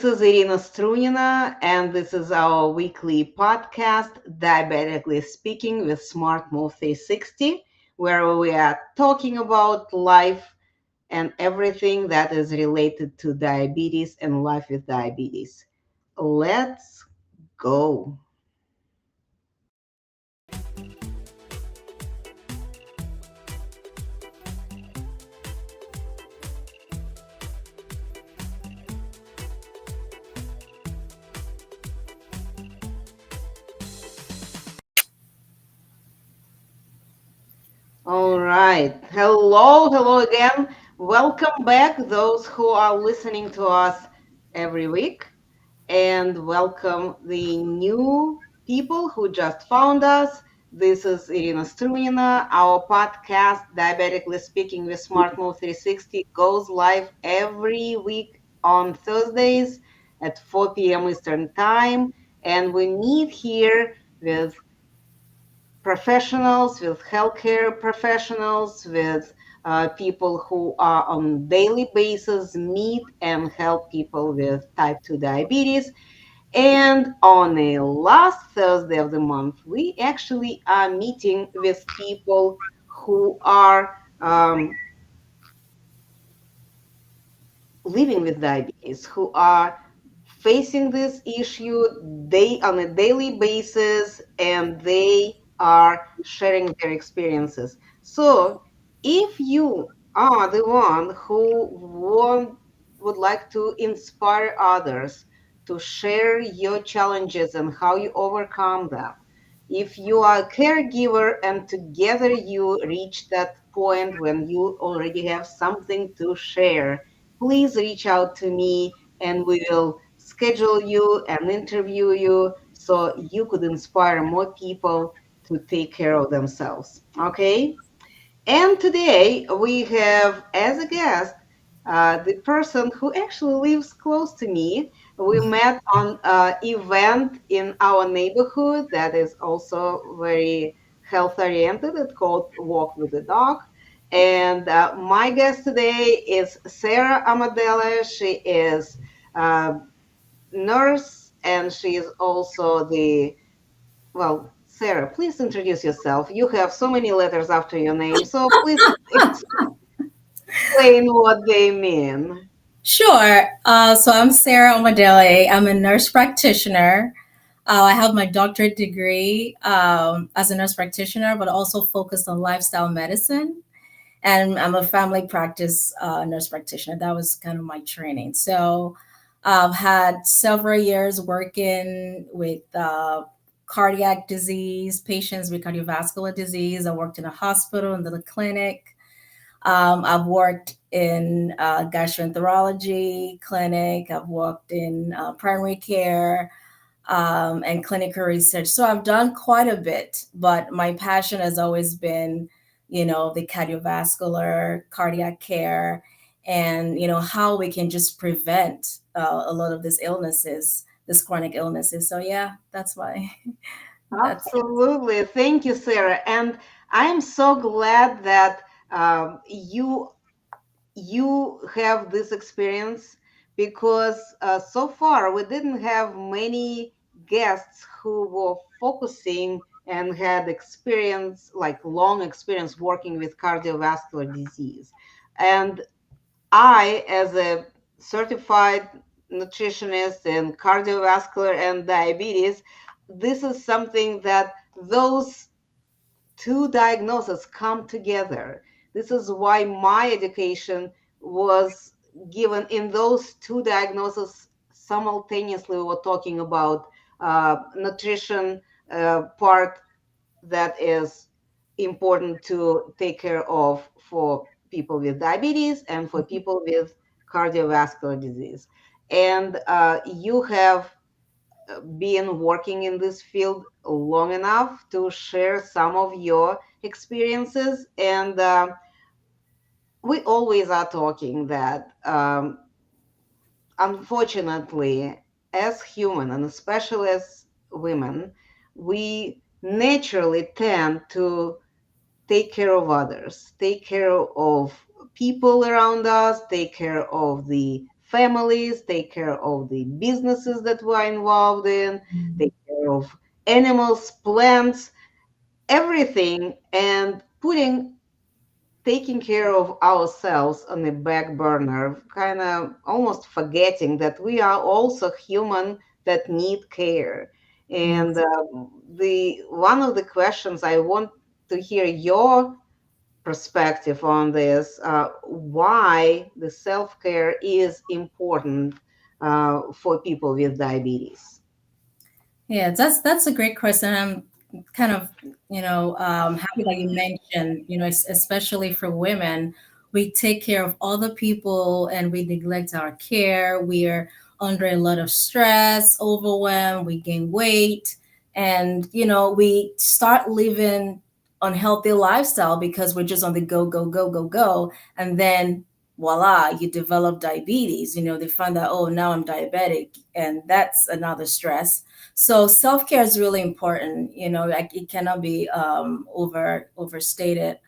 This is Irina Strunina, and this is our weekly podcast, Diabetically Speaking with SmartMove360, where we are talking about life and everything that is related to diabetes and life with diabetes. Let's go. All right. Hello again. Welcome back, those who are listening to us every week. And welcome the new people who just found us. This is Irina Strunina. Our podcast, Diabetically Speaking with SmartMove360, goes live every week on Thursdays at 4 p.m. Eastern Time. And we meet here with professionals, with healthcare professionals, with people who are on daily basis meet and help people with type 2 diabetes. And on the last Thursday of the month, we actually are meeting with people who are living with diabetes, who are facing this issue on a daily basis, and they are sharing their experiences. So if you are the one who would like to inspire others to share your challenges and how you overcome them, if you are a caregiver and together you reach that point when you already have something to share, please reach out to me and we will schedule you and interview you so you could inspire more people to take care of themselves. Okay? And today we have as a guest the person who actually lives close to me. We met on an event in our neighborhood that is also very health oriented. It's called Walk with the Dog. And my guest today is Sarah Omodele. She is a nurse and she is also well, Sarah, please introduce yourself. You have so many letters after your name, so please explain what they mean. Sure. So I'm Sarah Omodele. I'm a nurse practitioner. I have my doctorate degree as a nurse practitioner, but also focused on lifestyle medicine. And I'm a family practice nurse practitioner. That was kind of my training. So I've had several years working with cardiac disease, patients with cardiovascular disease. I worked in a hospital and then a clinic. I've worked in gastroenterology clinic. I've worked in primary care and clinical research. So I've done quite a bit, but my passion has always been, the cardiovascular, cardiac care, and, how we can just prevent a lot of these illnesses, these chronic illnesses. So yeah, that's why. That's Absolutely. Thank you, Sarah. And I'm so glad that you have this experience because so far we didn't have many guests who were focusing and had experience, like long experience working with cardiovascular disease. And I, as a certified nutritionist in cardiovascular and diabetes, this is something that those two diagnoses come together. This is why my education was given in those two diagnoses simultaneously. We were talking about nutrition part that is important to take care of for people with diabetes and for people with cardiovascular disease. And you have been working in this field long enough to share some of your experiences. And we always are talking that, unfortunately, as human and especially as women, we naturally tend to take care of others, take care of people around us, take care of the families, take care of the businesses that we're involved in, take care of animals, plants, everything, and putting taking care of ourselves on the back burner, kind of almost forgetting that we are also human that need care. And Yes. the one of the questions I want to hear your perspective on this, why the self-care is important for people with diabetes. Yeah, that's a great question. I'm kind of, happy that you mentioned, especially for women, we take care of other people and we neglect our care. We are under a lot of stress, overwhelm, we gain weight, and we start living unhealthy lifestyle because we're just on the go, go, go, go, go, and then voila, you develop diabetes. They find out, oh, now I'm diabetic, and that's another stress. So self care is really important. Like it cannot be overstated.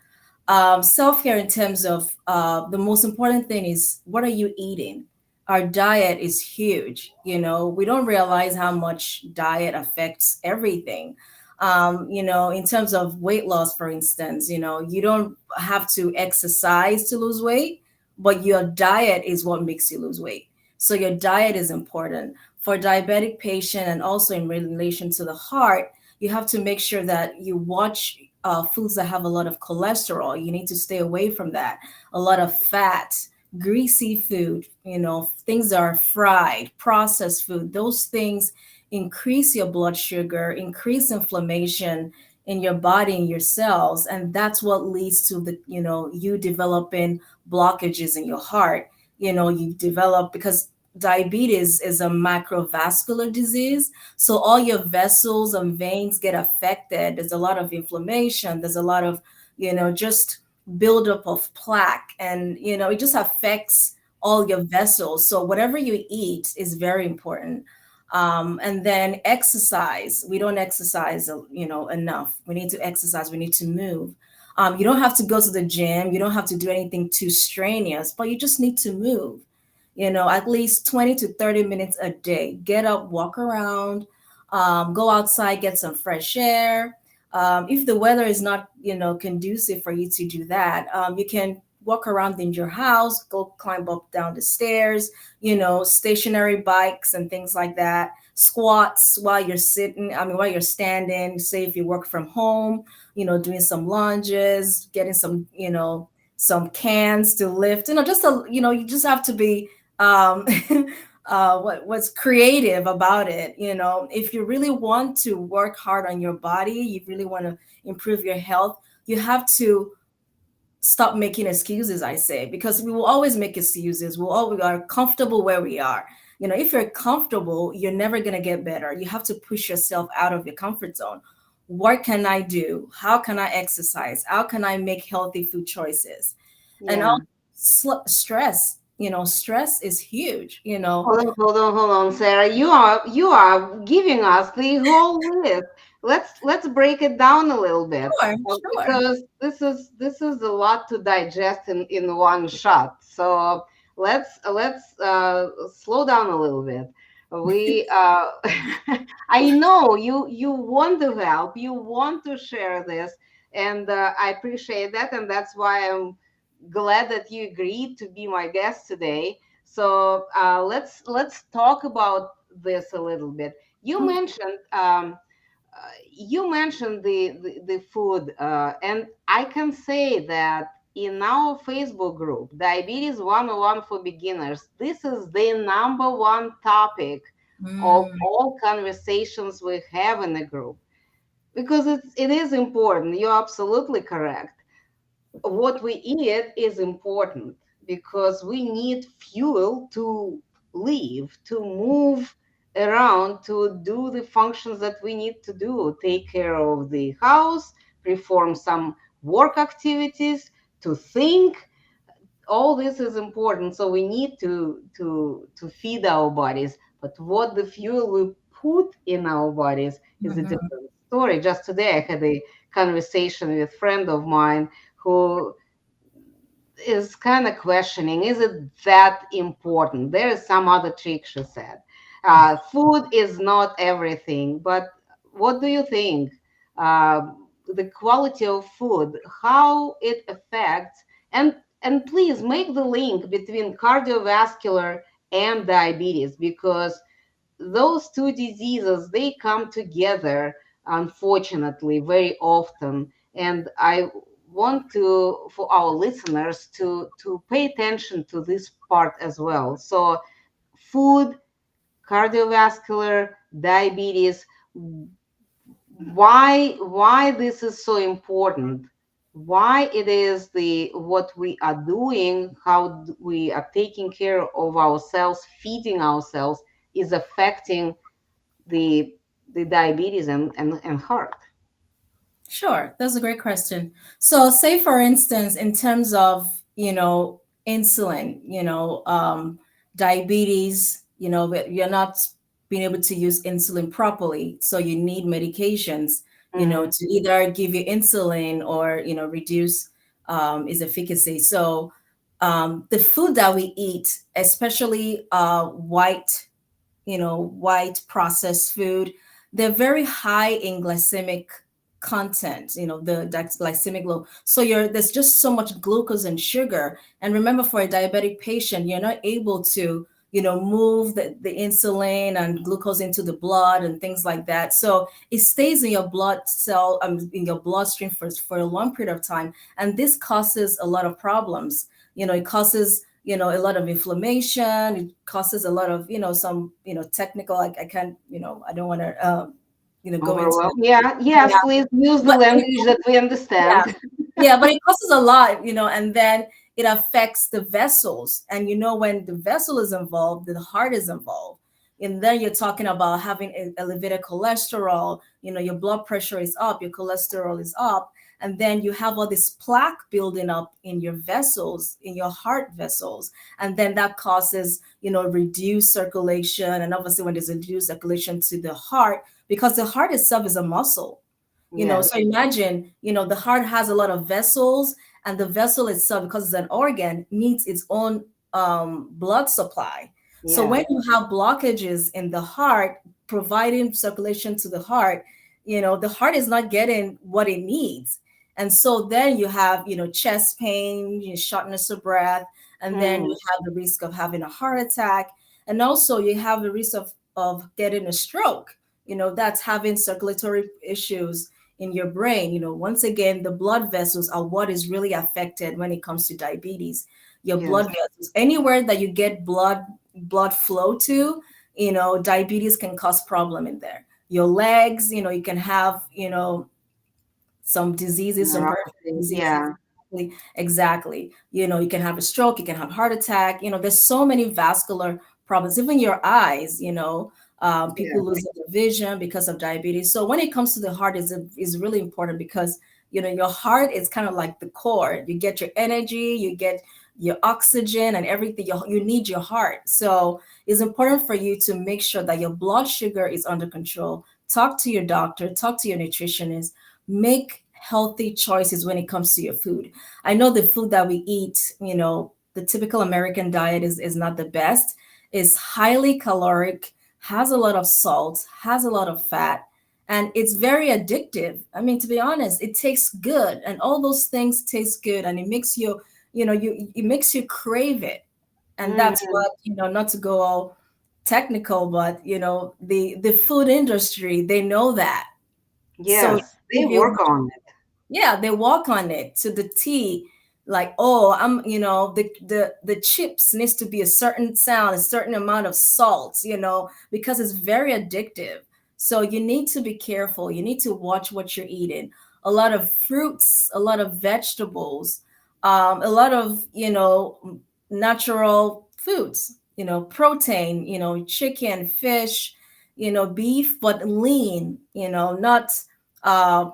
Self care in terms of the most important thing is what are you eating? Our diet is huge. We don't realize how much diet affects everything. In terms of weight loss, for instance, you don't have to exercise to lose weight, but your diet is what makes you lose weight. So your diet is important for diabetic patient, and also in relation to the heart. You have to make sure that you watch foods that have a lot of cholesterol. You need to stay away from that. A lot of fat, greasy food, things that are fried, processed food, those things increase your blood sugar, increase inflammation in your body and your cells. And that's what leads to you developing blockages in your heart. You develop because diabetes is a macrovascular disease, so all your vessels and veins get affected. There's a lot of inflammation. There's a lot of, just buildup of plaque. And, it just affects all your vessels. So whatever you eat is very important. And then exercise. We don't exercise, enough. We need to exercise. We need to move. You don't have to go to the gym. You don't have to do anything too strenuous, but you just need to move, at least 20 to 30 minutes a day. Get up, walk around, go outside, get some fresh air. If the weather is not, conducive for you to do that, you can walk around in your house, go climb up down the stairs, stationary bikes and things like that. Squats while you're sitting, while you're standing. Say if you work from home, doing some lunges, getting some cans to lift, you just have to be um, what's creative about it. If you really want to work hard on your body, you really want to improve your health, you have to stop making excuses, I say, because we will always make excuses. We are comfortable where we are. If you're comfortable, you're never going to get better. You have to push yourself out of your comfort zone. What can I do? How can I exercise? How can I make healthy food choices? And Yeah. also stress. Stress is huge. Hold on, Sarah. You are giving us the whole list. Let's break it down a little bit, Sure, sure. because this is a lot to digest in one shot. So let's slow down a little bit. We I know you want to help, you want to share this, and I appreciate that, and that's why I'm glad that you agreed to be my guest today. So let's talk about this a little bit. You mentioned the food, and I can say that in our Facebook group, Diabetes 101 for Beginners, this is the number one topic of Mm, all conversations we have in the group, because it is important. You're absolutely correct. What we eat is important because we need fuel to live, to move around, to do the functions that we need to do, take care of the house, perform some work activities, to think. All this is important, so we need to feed our bodies. But what the fuel we put in our bodies is a mhm. different story. Just today I had a conversation with a friend of mine who is kind of questioning, is it that important? There is some other trick, she said. Food is not everything, but what do you think? Uh, the quality of food, how it affects, and please make the link between cardiovascular and diabetes, because those two diseases, they come together, unfortunately, very often. And I want to, for our listeners, to pay attention to this part as well. So food, cardiovascular, diabetes, why this is so important, why it is the what we are doing, how we are taking care of ourselves, feeding ourselves, is affecting the diabetes and heart. Sure, that's a great question. So, say for instance, in terms of insulin, diabetes, but you're not being able to use insulin properly, so you need medications, Hmm. to either give you insulin or reduce its efficacy. So, the food that we eat, especially white processed food, they're very high in glycemic content, that's glycemic low. So there's just so much glucose and sugar. And remember, for a diabetic patient, you're not able to, move the insulin and glucose into the blood and things like that. So it stays in your in your bloodstream for a long period of time. And this causes a lot of problems. It causes a lot of inflammation. It causes a lot of some technical, I can't, I don't want to go into Overwhelmed. it. Yeah, Yeah, yes, please use the but language that we yeah, understand. yeah, but it causes a lot, and then it affects the vessels. And when the vessel is involved, the heart is involved. And then you're talking about having elevated cholesterol, your blood pressure is up, your cholesterol is up. And then you have all this plaque building up in your vessels, in your heart vessels. And then that causes, reduced circulation. And obviously, when there's a reduced circulation to the heart, because the heart itself is a muscle. So Yes. imagine, the heart has a lot of vessels, and the vessel itself, because it's an organ, needs its own blood supply. So when Yes. you have blockages in the heart, providing circulation to the heart, the heart is not getting what it needs. And so then you have, chest pain, shortness of breath, and then you Mm, have the risk of having a heart attack. And also you have the risk of getting a stroke. That's having circulatory issues in your brain. Once again, the blood vessels are what is really affected when it comes to diabetes. Your blood yes. vessels, anywhere that you get blood flow to, diabetes can cause problem in there. Your legs, you can have, some diseases, some peripheral Neuropathy. diseases. Yeah. Exactly. You can have a stroke, you can have heart attack. There's so many vascular problems, even your eyes, people Yes. losing their vision because of diabetes. So when it comes to the heart, is really important because, your heart is kind of like the core. You get your energy, you get your oxygen and everything. You need your heart. So it's important for you to make sure that your blood sugar is under control. Talk to your doctor, talk to your nutritionist, make healthy choices when it comes to your food. I know the food that we eat, the typical American diet is not the best. It's highly caloric, has a lot of salt, has a lot of fat, and it's very addictive. I mean, to be honest, it tastes good, and all those things taste good, and it makes you, it makes you crave it. And that's Hmm. what, not to go all technical, but the food industry, they know that. So Yes. They give you, work on it. yeah, they walk on it to the T. Like, oh, the chips needs to be a certain sound, a certain amount of salt, because it's very addictive. So you need to be careful. You need to watch what you're eating. A lot of fruits, a lot of vegetables, a lot of natural foods, protein, chicken, fish, beef, but lean, uh,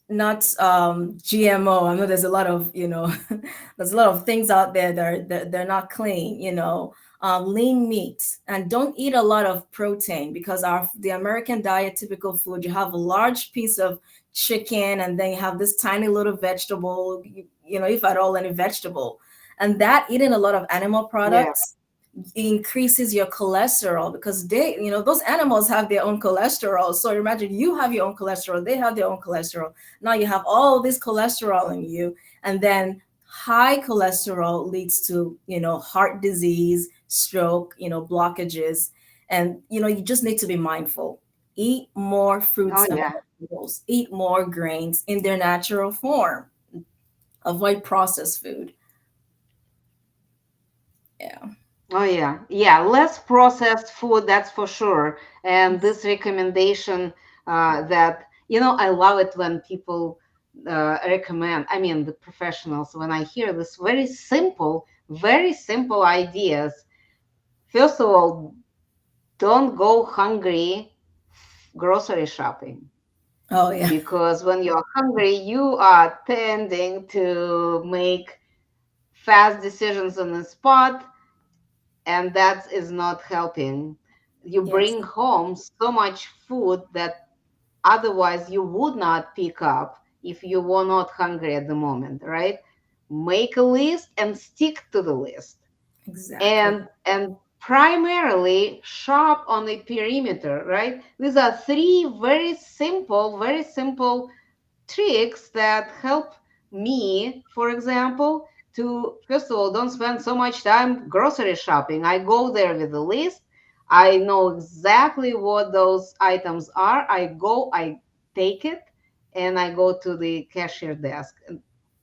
not GMO. I know there's a lot of there's a lot of things out there they're not clean. Lean meat, and don't eat a lot of protein because the American diet, typical food, you have a large piece of chicken and then you have this tiny little vegetable. If at all any vegetable. And that eating a lot of animal Yeah. products increases your cholesterol because they, those animals have their own cholesterol. So imagine you have your own cholesterol, they have their own cholesterol. Now you have all this cholesterol in you. And then high cholesterol leads to, heart disease, stroke, blockages. And, you just need to be mindful. Eat more Oh fruits and yeah. vegetables, eat more grains in their natural form, avoid processed food. Yeah. Oh yeah. Yeah. Less processed food, that's for sure. And this recommendation that, I love it when people recommend, I mean, the professionals, when I hear this very simple ideas. First of all, don't go hungry grocery shopping, Oh, yeah. because when you're hungry, you are tending to make fast decisions on the spot, and that is not helping. You Yes, bring home so much food that otherwise you would not pick up if you were not hungry at the moment, right? Make a list and stick to the list, exactly. and primarily shop on the perimeter, right? These are three very simple tricks that help me, for example, to first of all, don't spend so much time grocery shopping. I go there with a list. I know exactly what those items are. I take it, and I go to the cashier desk.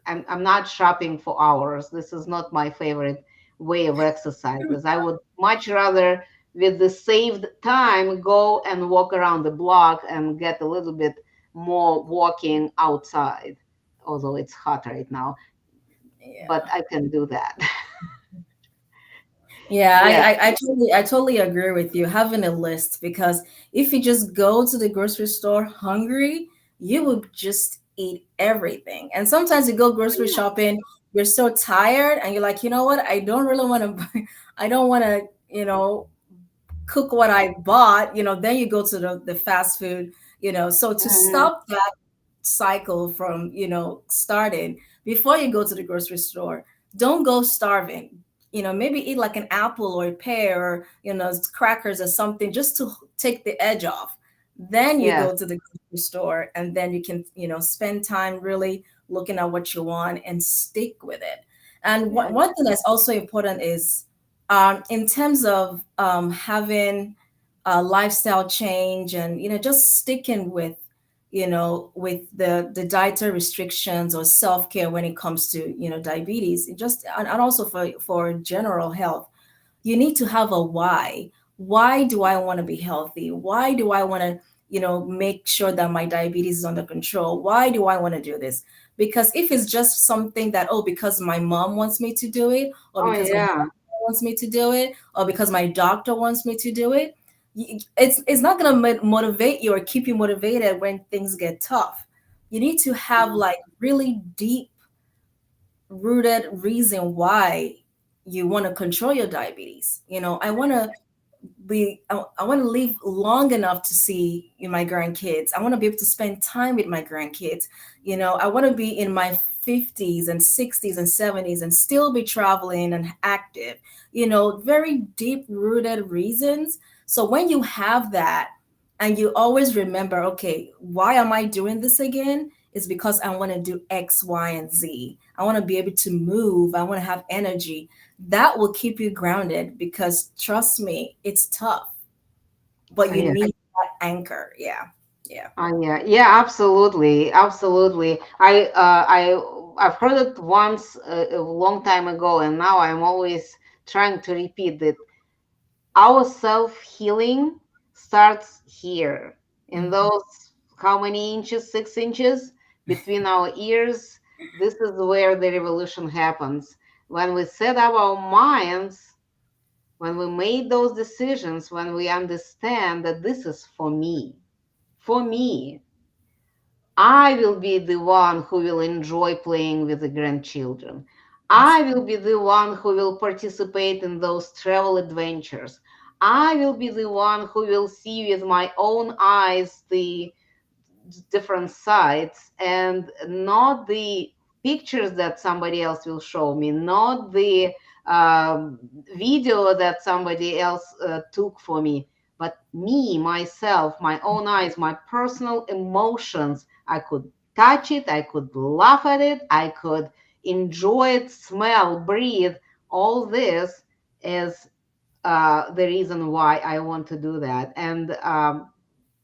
And I'm not shopping for hours. This is not my favorite way of exercises. I would much rather, with the saved time, go and walk around the block and get a little bit more walking outside, although it's hot right now, but Yeah. I can do that. Yeah, Yeah. I totally agree with you having a list because if you just go to the grocery store hungry, you will just eat everything. And sometimes you go grocery shopping, you're so tired and you're like, you know what? I don't really want to buy, I don't want to, cook what I bought, then you go to the fast food, so to Mhm. stop that cycle from, starting before you go to the grocery store, don't go starving. Maybe eat like an apple or a pear or, crackers or something just to take the edge off. Then you Yes. go to the grocery store and then you can, spend time really looking at what you want and stick with it. And Yeah. one thing that's also important is in terms of having a lifestyle change and just sticking with with the dietary restrictions or self-care when it comes to diabetes, it just and also for general health, you need to have a why do I want to be healthy, why do I want to make sure that my diabetes is under control, why do I want to do this? Because if it's just something that, oh, because my mom wants me to do it, or Oh because my yeah. wants me to do it, or because my doctor wants me to do it, it's not going to motivate you or keep you motivated when things get tough. You need to have like really deep rooted reason why you want to control your diabetes. I want to live long enough to see my grandkids. I want to be able to spend time with my grandkids. I want to be in my 50s and 60s and 70s and still be traveling and active. Very deep rooted reasons. So when you have that and you always remember, okay, why am I doing this again? Is because I want to do X, Y, and Z. I want to be able to move. I want to have energy. That will keep you grounded because trust me, it's tough, but Oh, you yeah. need that anchor. Yeah. Yeah. Oh, yeah. Yeah. Absolutely. Absolutely. I've heard it once a long time ago, and now I'm always trying to repeat that our self healing starts here, in Mhm. those, how many inches, 6 inches between our ears. This is where the revolution happens. When we set up our minds, when we made those decisions, when we understand that this is for me, I will be the one who will enjoy playing with the grandchildren. Yes. I will be the one who will participate in those travel adventures. I will be the one who will see with my own eyes the different sites, and not the pictures that somebody else will show me, not the um, video that somebody else took for me, but me, myself, my own eyes, my personal emotions. I could touch it, I could laugh at it, I could enjoy it, smell, breathe. All this is the reason why I want to do that. And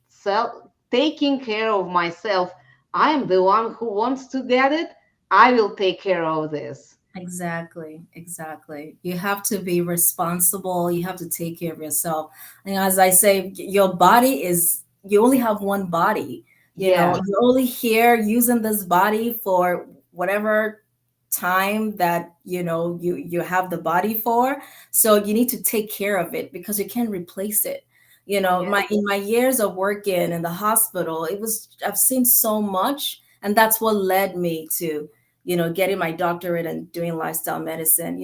self taking care of myself, I am the one who wants to get it. I will take care of this. Exactly, exactly. You have to be responsible. You have to take care of yourself. And as I say, your body is, you only have one body. You know, Yes, you're only here using this body for whatever time that you have the body for. So you need to take care of it because you can't replace it. You know, yes, my in my years of working in the hospital, I've seen so much, and that's what led me to getting my doctorate and doing lifestyle medicine.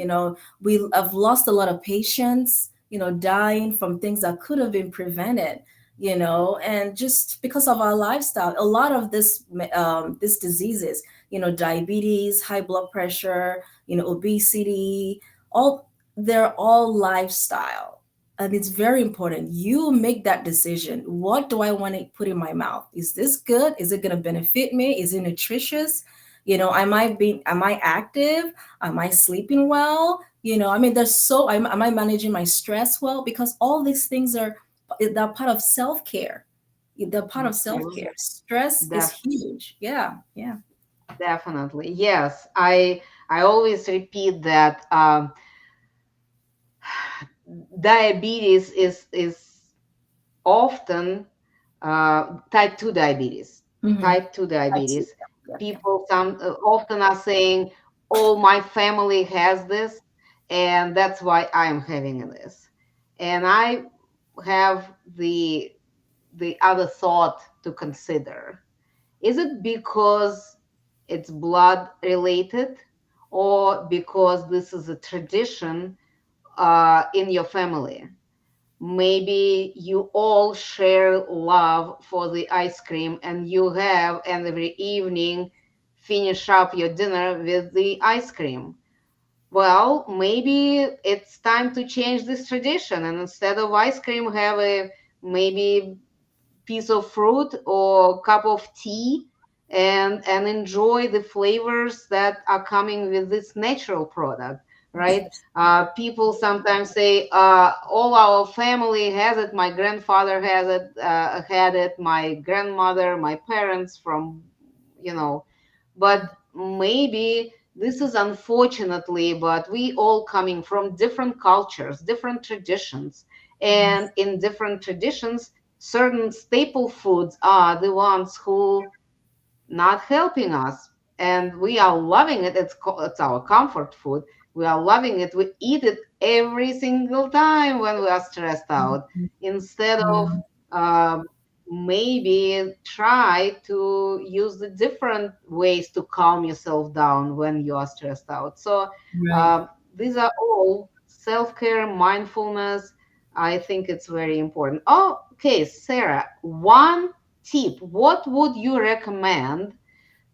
I've lost a lot of patients, dying from things that could have been prevented, and just because of our lifestyle, a lot of this diseases, diabetes, high blood pressure, obesity, all they're all lifestyle. And it's very important. You make that decision. What do I want to put in my mouth? Is this good? Is it going to benefit me? Is it nutritious? Am I active? Am I sleeping well? I mean, am I managing my stress well? Because all these things they're part of self-care. They're part of absolutely. self-care. Stress is Def- huge. Yeah, yeah. Definitely. Yes, I always repeat that diabetes is often type 2 diabetes. Mm-hmm. Type 2 I see. diabetes. Yeah, yeah, People some often are saying, "Oh, my family has this, and that's why I'm having this." And I have the other thought to consider. Is it because it's blood related, or because this is a tradition in your family? Maybe you all share love for the ice cream and you have, and every evening finish up your dinner with the ice cream. Well, maybe it's time to change this tradition, and instead of ice cream have a maybe piece of fruit or cup of tea, and enjoy the flavors that are coming with this natural product, right? People sometimes say, all our family has it, my grandfather has it, had it, my grandmother, my parents from, you know but maybe this is unfortunately, but we all coming from different cultures, different traditions, and in different traditions certain staple foods are the ones who not helping us, and we are loving it. It's our comfort food. We are loving it. We eat it every single time when we are stressed out, instead of yeah. um, maybe try to use the different ways to calm yourself down when you are stressed out. So Right. these are all self-care, mindfulness. I think it's very important. Oh, okay, Sarah, one tip. What would you recommend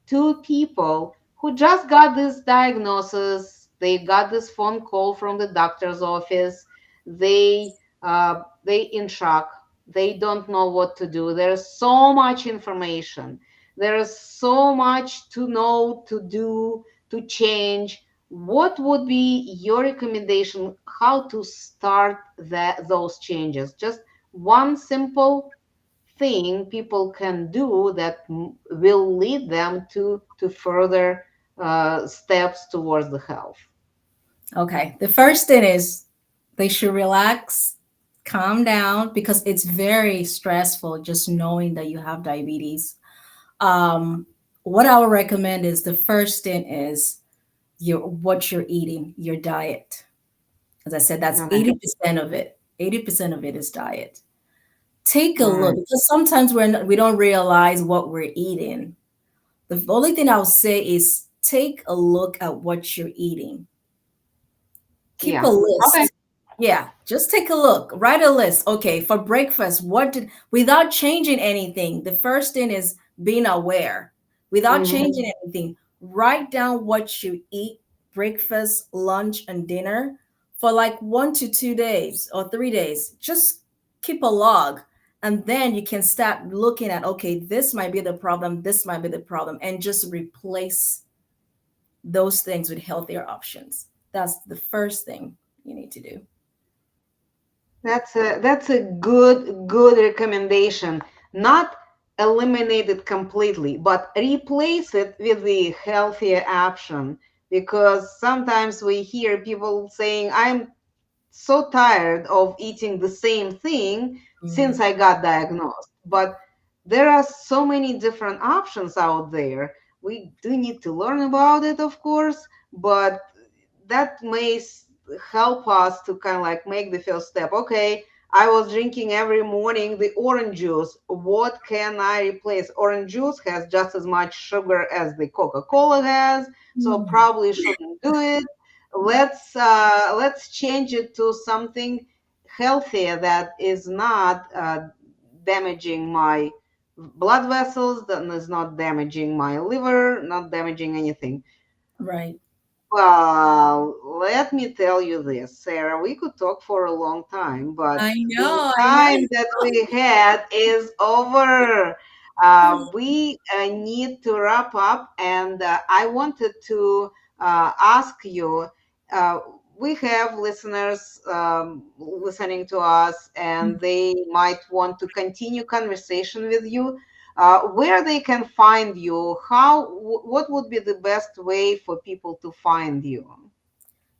to people who just got this diagnosis? They got this phone call from the doctor's office. They in shock. They don't know what to do. There's so much information. There is so much to know, to do, to change. What would be your recommendation? How to start those changes? Just one simple thing people can do that will lead them to further steps towards the health. Okay. The first thing is they should relax, calm down, because it's very stressful just knowing that you have diabetes. Um, what I would recommend is the first thing is what you're eating, your diet. As I said, that's Okay. 80% of it. 80% of it is diet. Take a All look right. because sometimes we don't realize what we're eating. The only thing I'll say is take a look at what you're eating. Keep a Yeah. Okay. list. Yeah, just take a look. Write a list. Okay, for breakfast, without changing anything, the first thing is being aware. Without Hmm. changing anything, Write down what you eat breakfast, lunch, and dinner for like 1 to 2 days or 3 days. Just keep a log. And then you can start looking at, okay, this might be the problem, this might be the problem, and just replace those things with healthier options. That's the first thing you need to do. That's a good recommendation. Not eliminate it completely, but replace it with the healthier option. Because sometimes we hear people saying, "I'm so tired of eating the same thing since Mhm. I got diagnosed." But there are so many different options out there. We do need to learn about it, of course, but that may help us to kind of like make the first step. Okay, I was drinking every morning the orange juice. What can I replace? Orange juice has just as much sugar as the Coca-Cola has, so Mm. probably shouldn't do it. Let's change it to something healthier that is not damaging my blood vessels, that is not damaging my liver, not damaging anything. Right. Well, let me tell you this, Sarah. We could talk for a long time, but I the know, I time that we had is over. We need to wrap up, and I wanted to ask you. Uh, we have listeners listening to us, know. and they might want to continue conversation with you. Where they can find you, what would be the best way for people to find you?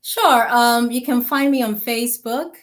Sure. You can find me on Facebook.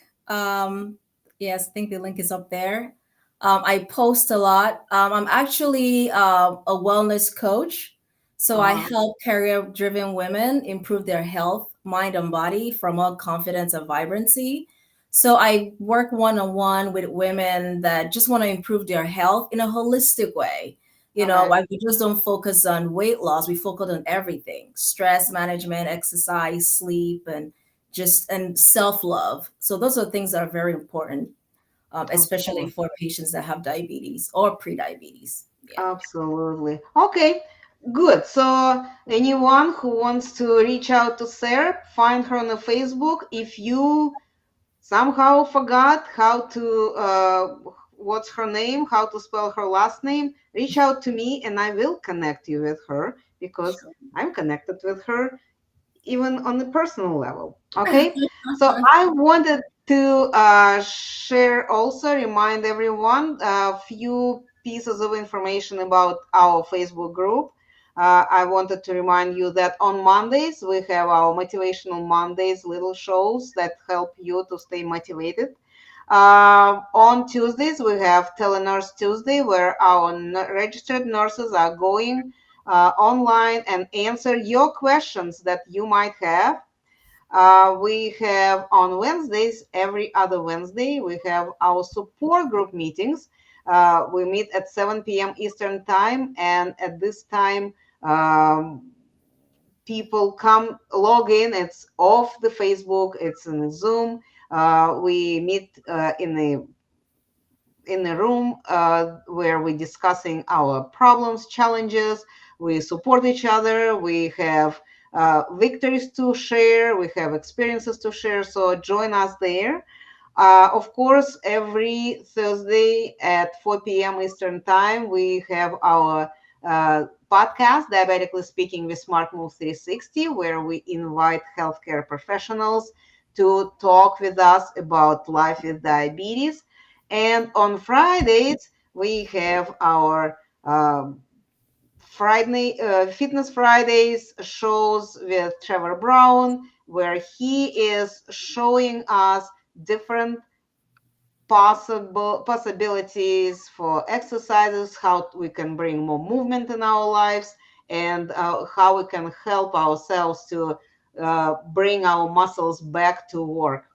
Yes, I think the link is up there. I post a lot. I'm actually a wellness coach. So I Uh-huh. help career driven women improve their health, mind, and body for more confidence and vibrancy. So I work one on one with women that just want to improve their health in a holistic way. Okay. Like we just don't focus on weight loss, we focus on everything: stress management, exercise, sleep, and self love. So those are things that are very important, Of especially course. for patients that have diabetes or pre-diabetes. Yeah. Absolutely. Okay. Good. So anyone who wants to reach out to Sarah, find her on the Facebook. If you somehow forgot how to what's her name, how to spell her last name, reach out to me and I will connect you with her because Sure. I'm connected with her even on the personal level. Okay, so I wanted to share also, remind everyone a few pieces of information about our Facebook group. I wanted to remind you that on Mondays we have our motivational Mondays little shows that help you to stay motivated. On Tuesdays, we have Telenurse Tuesday, where our registered nurses are going online and answer your questions that you might have. We have on Wednesdays, every other Wednesday, we have our support group meetings. We meet at 7 p.m. Eastern Time, and at this time, people come log in. It's off the Facebook, it's in Zoom. We meet in a room where we're discussing our problems, challenges. We support each other. We have victories to share. We have experiences to share. So join us there. Of course, every Thursday at 4 p.m. Eastern Time, we have our podcast, Diabetically Speaking with SmartMove360, where we invite healthcare professionals to talk with us about life with diabetes. And on Fridays, we have our Friday Fitness Fridays shows with Trevor Brown, where he is showing us different possibilities for exercises, how we can bring more movement in our lives, and how we can help ourselves to bring our muscles back to work.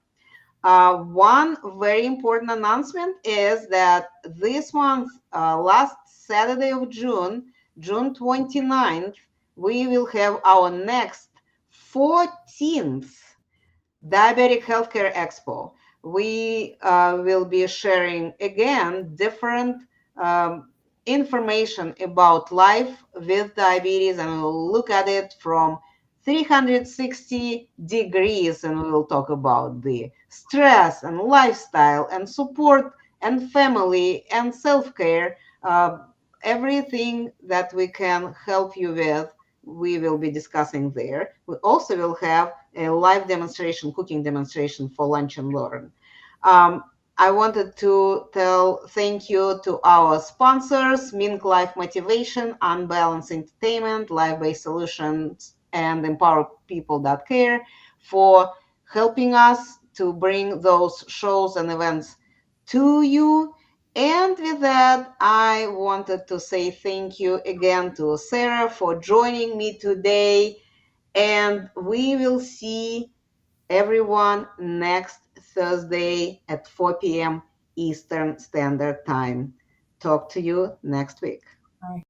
One very important announcement is that this month, last Saturday of June, June 29th, we will have our next 14th Diabetic Healthcare Expo. We will be sharing again different. information about life with diabetes, and we'll look at it from 360 degrees, and we will talk about the stress and lifestyle and support and family and self-care. Everything that we can help you with, we will be discussing there. We also will have a live demonstration, cooking demonstration for lunch and learn. um, I wanted to tell thank you to our sponsors, Mink Life Motivation, Unbalanced Entertainment, Life Based Solutions, and Empower People That Care for helping us to bring those shows and events to you. And with that, I wanted to say thank you again to Sarah for joining me today. And we will see everyone next Thursday at 4 p.m. Eastern Standard Time. Talk to you next week. All right.